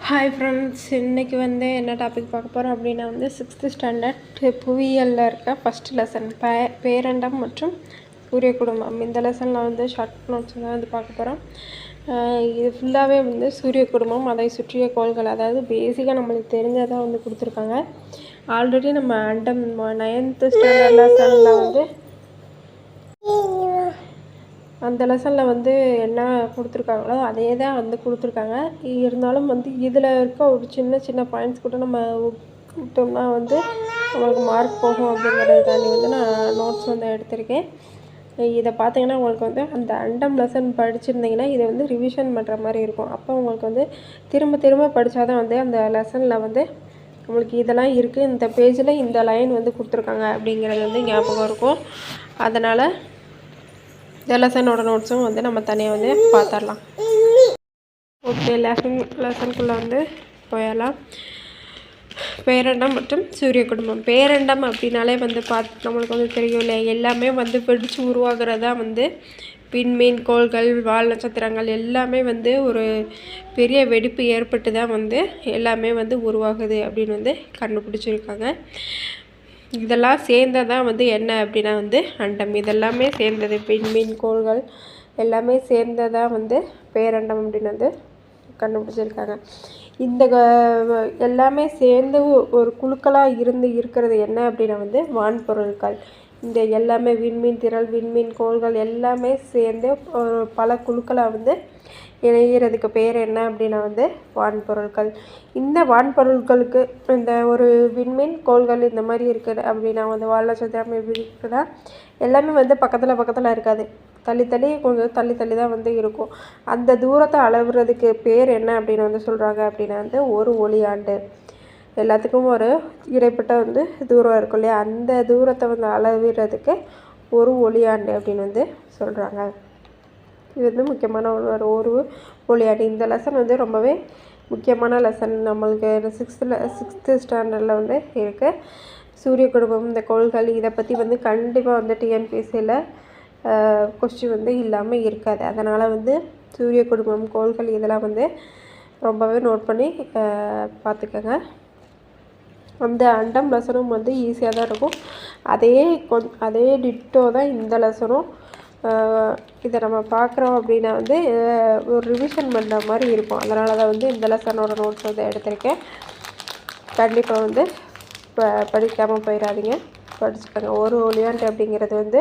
Hi friends, இன்றைக்கி வந்து என்ன டாபிக் பார்க்க போகிறோம் அப்படின்னா வந்து 6th ஸ்டாண்டர்ட் புவியியலில் இருக்க ஃபஸ்ட் லெசன் பேரண்டம் மற்றும் சூரிய குடும்பம். இந்த லெசனில் வந்து ஷார்ட் நோட்ஸ் தான் வந்து பார்க்க போகிறோம். இது ஃபுல்லாகவே வந்து சூரிய குடும்பம், அதை சுற்றிய கோள்கள், அதாவது பேசிக்காக நம்மளுக்கு தெரிஞ்சதாக வந்து கொடுத்துருக்காங்க. ஆல்ரெடி நம்ம அண்டம் 9th ஸ்டாண்டர்ட் லெசனில் வந்து அந்த லெசனில் வந்து என்ன கொடுத்துருக்காங்களோ அதே தான் வந்து கொடுத்துருக்காங்க. இருந்தாலும் வந்து இதில் இருக்க ஒரு சின்ன சின்ன பாயிண்ட்ஸ் கூட நம்ம விட்டோம்னா வந்து நம்மளுக்கு மார்க் போகும் அப்படிங்கிறதுக்காண்டி வந்து நான் நோட்ஸ் வந்து எடுத்திருக்கேன். இதை பார்த்தீங்கன்னா உங்களுக்கு வந்து அந்த அண்டம் லெசன் படிச்சிருந்தீங்கன்னா இதை வந்து ரிவிஷன் பண்ணுற மாதிரி இருக்கும். அப்போ உங்களுக்கு வந்து திரும்ப திரும்ப படித்தா தான் வந்து அந்த லெசனில் வந்து நம்மளுக்கு இதெல்லாம் இருக்குது, இந்த பேஜில் இந்த லைன் வந்து கொடுத்துருக்காங்க அப்படிங்கிறது வந்து ஞாபகம் இருக்கும். அதனால் இந்த லெசனோட நோட்ஸும் வந்து நம்ம தனியாக வந்து பார்த்துடலாம். ஓகே, லெசனுக்குள்ளே வந்து போயிடலாம். பேரண்டம் மற்றும் சூரிய குடும்பம். பேரண்டம் அப்படின்னாலே வந்து நம்மளுக்கு வந்து தெரியும் இல்லையா, எல்லாமே வந்து வெடித்து உருவாகிறதா வந்து விண்மீன், கோள்கள், வால் நட்சத்திரங்கள் எல்லாமே வந்து ஒரு பெரிய வெடிப்பு ஏற்பட்டு தான் வந்து எல்லாமே வந்து உருவாகுது அப்படின்னு வந்து கண்டுபிடிச்சிருக்காங்க. இதெல்லாம் சேர்ந்ததான் வந்து என்ன அப்படின்னா வந்து அண்டம். இதெல்லாமே சேர்ந்தது, விண்மீன், கோள்கள் எல்லாமே சேர்ந்ததாக வந்து பேரண்டம் அப்படின்னு வந்து கண்டுபிடிச்சிருக்காங்க. இந்த எல்லாமே சேர்ந்து ஒரு குழுக்களாக இருக்கிறது என்ன அப்படின்னா வந்து வான்பொருட்கள். இந்த எல்லாமே விண்மீன் திரள், விண்மீன் கோள்கள் எல்லாமே சேர்ந்து பல குழுக்களாக வந்து இணைகிறதுக்கு பேர் என்ன அப்படின்னா வந்து வான்பொருட்கள். இந்த வான்பொருட்களுக்கு இந்த ஒரு விண்மீன், கோள்கள் இந்த மாதிரி இருக்குது அப்படின்னா வந்து வால் நட்சத்திரம் எப்படி இருக்குன்னா எல்லாமே வந்து பக்கத்தில் இருக்காது, கொஞ்சம் தள்ளி தான் வந்து இருக்கும். அந்த தூரத்தை அளவுறதுக்கு பேர் என்ன அப்படின்னு வந்து சொல்கிறாங்க அப்படின்னா வந்து ஒரு ஒளியாண்டு. எல்லாத்துக்கும் ஒரு இடைப்பட்ட வந்து தூரம் இருக்கும் இல்லையா, அந்த தூரத்தை வந்து அளவிறதுக்கு ஒரு ஒளியாண்டு அப்படின்னு வந்து சொல்கிறாங்க. இது வந்து முக்கியமான ஒரு ஒளியாண்டு. இந்த லெசன் வந்து ரொம்பவே முக்கியமான லெசன் நம்மளுக்கு 6th ஸ்டாண்டர்டில் வந்து இருக்குது. சூரிய குடும்பம், இந்த கோள்கள் இதை பற்றி வந்து கண்டிப்பாக வந்து டிஎன்பிஎஸ்சியில் கொஸ்டின் வந்து இல்லாமல் இருக்காது. அதனால் வந்து சூரிய குடும்பம், கோள்கள் இதெல்லாம் வந்து ரொம்பவே நோட் பண்ணி பார்த்துக்கோங்க. அந்த அண்டம் லெசனும் வந்து ஈஸியாக தான் இருக்கும். அதே டிட்டோ தான் இந்த லெசனும். இதை நம்ம பார்க்குறோம் அப்படின்னா வந்து ஒரு ரிவிஷன் பண்ணுற மாதிரி இருக்கும். அதனால தான் வந்து இந்த லெசனோட நோட்ஸ் வந்து எடுத்திருக்கேன். கண்டிப்பாக வந்து படிக்காமல் போயிடாதீங்க, படிச்சுக்கோங்க. ஒரு ஒளியாண்டு அப்படிங்கிறது வந்து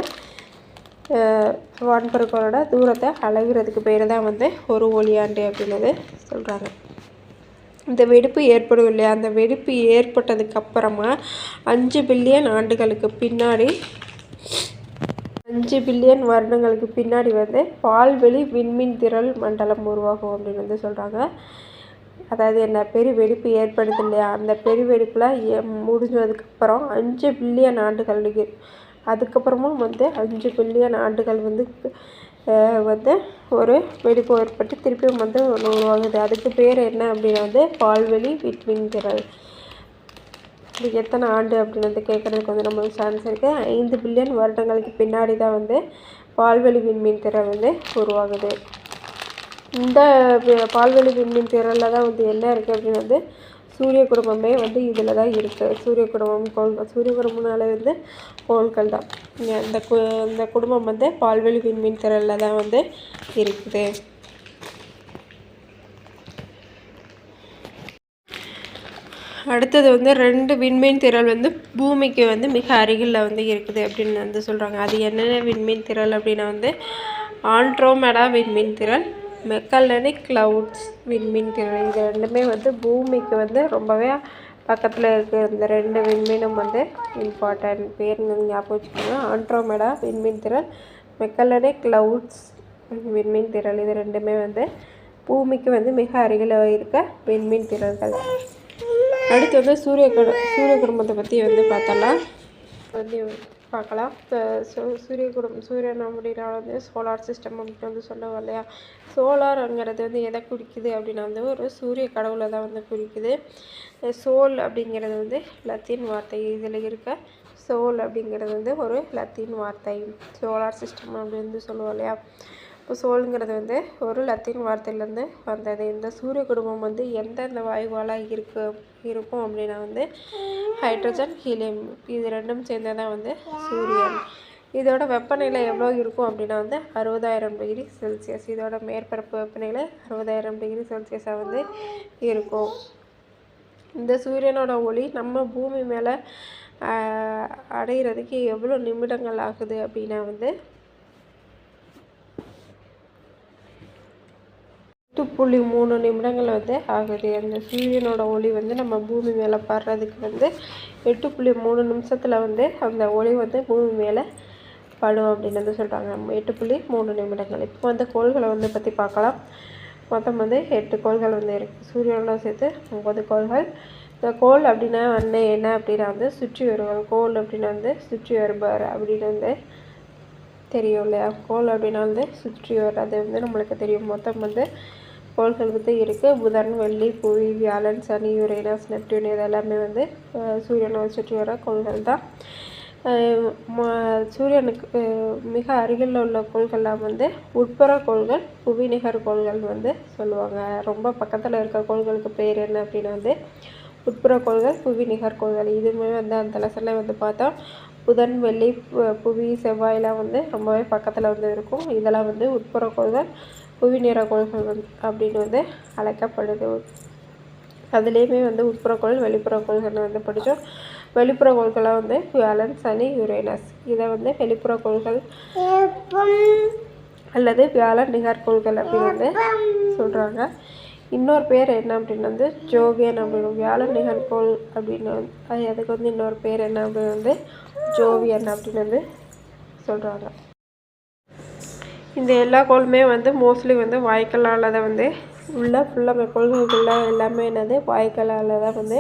வான்பொருட்களோட தூரத்தை அளவிறதுக்கு பேர் தான் வந்து ஒரு ஒளியாண்டு அப்படின்னது சொல்கிறாங்க. இந்த வெடிப்பு ஏற்படும் இல்லையா, அந்த வெடிப்பு ஏற்பட்டதுக்கப்புறமா 5 பில்லியன் ஆண்டுகளுக்கு பின்னாடி 5 பில்லியன் வருடங்களுக்கு பின்னாடி வந்து பால்வெளி விண்மீன் திரள் மண்டலம் உருவாகும் அப்படின்னு வந்து சொல்கிறாங்க. அதாவது என்ன, பெருவெடிப்பு ஏற்படுது இல்லையா, அந்த பெருவெடிப்பில் முடிஞ்சதுக்கப்புறம் 5 பில்லியன் ஆண்டுகள், அதுக்கப்புறமும் வந்து 5 பில்லியன் ஆண்டுகள் வந்து ஒரு வெடிப்பு ஏற்பட்டு திருப்பியும் வந்து உருவாகுது. அதுக்கு பேர் என்ன அப்படின்னா வந்து பால்வெளி விண்மீன் திரள். இது எத்தனை ஆண்டு அப்படின்னு வந்து கேட்குறதுக்கு வந்து நம்ம சான்ஸ் இருக்குது. 5 பில்லியன் வருடங்களுக்கு பின்னாடி தான் வந்து பால்வெளி விண்மீன் திரள் வந்து உருவாகுது. இந்த பால்வெளி விண்மீன் திரளில் தான் வந்து என்ன இருக்குது அப்படின்னு வந்து சூரிய குடும்பமே வந்து இதில் தான் இருக்குது. சூரிய குடும்பம், கோள்கள். சூரிய குடும்பம்னாலே வந்து கோள்கள் தான். இந்த குடும்பம் வந்து பால்வெளி விண்மீன் திரளில் தான் வந்து இருக்குது. அடுத்தது வந்து 2 விண்மீன் திரள் வந்து பூமிக்கு வந்து மிக அருகில் வந்து இருக்குது அப்படின்னு வந்து சொல்கிறாங்க. அது என்னென்ன விண்மீன் திரள் அப்படின்னா வந்து ஆண்ட்ரோமெடா விண்மீன் திரள், மெக்கல்லனிக் கிளவுட்ஸ் விண்மீன் திரள். இது ரெண்டுமே வந்து பூமிக்கு வந்து ரொம்பவே பக்கத்தில் இருக்குது. இந்த 2 விண்மீனும் வந்து இம்பார்ட்டன்ட் பேர் ஞாபகம் வச்சுக்கோங்க. ஆண்ட்ரோமெடா விண்மீன் திரள், மெக்கல்லனிக் கிளவுட்ஸ் விண்மீன் திரள். இது ரெண்டுமே வந்து பூமிக்கு வந்து மிக அருகில் இருக்க விண்மீன் திரள்கள். அடுத்து வந்து சூரிய குடும்பத்தை பற்றி வந்து பார்க்கலாம். சூரியன் அப்படின்னா வந்து சோலார் சிஸ்டம் அப்படின்னு வந்து சொல்லுவோம் இல்லையா. சோலாருங்கிறது வந்து எதை குறிக்குது அப்படின்னா வந்து ஒரு சூரிய கடவுளை தான் வந்து குறிக்குது. சோல் அப்படிங்கிறது வந்து லத்தீன் வார்த்தை. இதில் இருக்க சோல் அப்படிங்கிறது வந்து ஒரு லத்தீன் வார்த்தை. சோலார் சிஸ்டம் அப்படி வந்து சொல்லுவோம் இல்லையா. இப்போ சோலுங்கிறது வந்து ஒரு லத்தீன் வார்த்தையிலேருந்து வந்தது. இந்த சூரிய குடும்பம் வந்து எந்தெந்த வாயுவாலாக இருக்கும் அப்படின்னா வந்து ஹைட்ரஜன், ஹீலியம் இது ரெண்டும் சேர்ந்ததான் வந்து சூரியன். இதோட வெப்பநிலை எவ்வளோ இருக்கும் அப்படின்னா வந்து 60,000 டிகிரி செல்சியஸ். இதோட மேற்பரப்பு வெப்பநிலை 60,000 டிகிரி செல்சியஸாக வந்து இருக்கும். இந்த சூரியனோட ஒளி நம்ம பூமி மேலே அடைகிறதுக்கு எவ்வளோ நிமிடங்கள் ஆகுது அப்படின்னா வந்து 8.3 நிமிடங்கள் வந்து ஆகுது. அந்த சூரியனோட ஒளி வந்து நம்ம பூமி மேலே படுறதுக்கு வந்து 8.3 நிமிஷத்தில் வந்து அந்த ஒளி வந்து பூமி மேலே படும் அப்படின்னு வந்து சொல்கிறாங்க. 8.3 நிமிடங்கள். இப்போ வந்து கோள்களை வந்து பற்றி பார்க்கலாம். மொத்தம் வந்து 8 கோள்கள் வந்து இருக்குது. சூரியனோட சேர்த்து 9 கோள்கள். இந்த கோள் அப்படின்னா வந்து என்ன அப்படின்னா வந்து சுற்றி வருவார். கோள் அப்படின்னா வந்து சுற்றி வருவார் அப்படின்னு வந்து தெரியும் இல்லையா? கோள் அப்படின்னா வந்து சுற்றி வர்றது வந்து நம்மளுக்கு தெரியும். மொத்தம் வந்து கோள்கள் வந்து இருக்குது. புதன், வெள்ளி, புவி, வியாழன், சனி, யுரேனஸ், நெப்டியூன் இதெல்லாமே வந்து சூரியனை சுற்றி வர கோள்கள் தான். சூரியனுக்கு மிக அருகில் உள்ள கோள்கள்லாம் வந்து உட்புற கோள்கள், புவி நிகர் கோள்கள் வந்து சொல்லுவாங்க. ரொம்ப பக்கத்தில் இருக்க கோள்களுக்கு பேர் என்ன அப்படின்னா வந்து உட்புற கோள்கள், புவி நிகர் கோள்கள். இதுவுமே வந்து அந்த லெசனில் வந்து பார்த்தா புதன், வெள்ளி, புவி, செவ்வாயெலாம் வந்து ரொம்பவே பக்கத்தில் வந்து இருக்கும். இதெல்லாம் வந்து உட்புற கோள்கள், புவி நிற கோள்கள் வந்து அப்படின்னு வந்து அழைக்கப்படுது. அதுலேயுமே வந்து உட்புற கோள், வெளிப்புற கோள்கள் வந்து படித்தோம். வெளிப்புற கோள்களாக வந்து வியாழன், சனி, யுரேனஸ். இதை வந்து வெளிப்புற கோள்கள் அல்லது வியாழன் நிகர்கோள்கள் அப்படின்னு வந்து சொல்கிறாங்க. இன்னொரு பேர் என்ன அப்படின்னு வந்து ஜோவியன் அப்படின்னு. வியாழன் நிகர்கோள் அப்படின்னு அதுக்கு வந்து இன்னொரு பேர் என்ன அப்படின்னு வந்து ஜோவியன் அப்படின்னு வந்து சொல்கிறாங்க. இந்த எல்லா கோளுமே வந்து மோஸ்ட்லி வந்து வாய்க்காலால் தான் வந்து ஃபுல்லாக கோள்களுக்குள்ள எல்லாமே என்னது வாய்க்காலால் தான் வந்து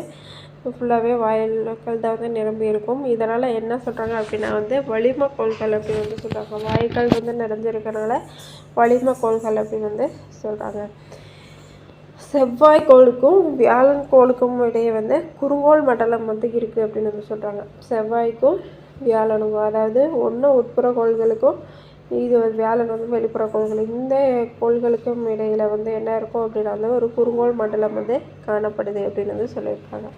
ஃபுல்லாகவே வாய்க்கால் தான் வந்து நிரம்பி இருக்கும். இதனால் என்ன சொல்கிறாங்க அப்படின்னா வந்து வளிம கோள்கள் அப்படின்னு வந்து சொல்கிறாங்க. வாய்க்கால் வந்து நிறைஞ்சிருக்கிறனால வளிம கோள்கள் அப்படின்னு வந்து சொல்கிறாங்க. செவ்வாய் கோளுக்கும் வியாழன் கோளுக்கும் இடையே வந்து குறுங்கோள் மண்டலம் வந்து இருக்குது அப்படின்னு வந்து சொல்கிறாங்க. செவ்வாய்க்கும் வியாழனுக்கும், அதாவது ஒன்று உட்புற கோள்களுக்கும் இது வியாழன் வந்து வெளிப்புற கோள்கள். இந்த கோள்களுக்கும் இடையில் வந்து என்ன இருக்கும் அப்படின்னா வந்து ஒரு குறுங்கோள் மண்டலம் வந்து காணப்படுது அப்படின்னு வந்து சொல்லியிருக்காங்க.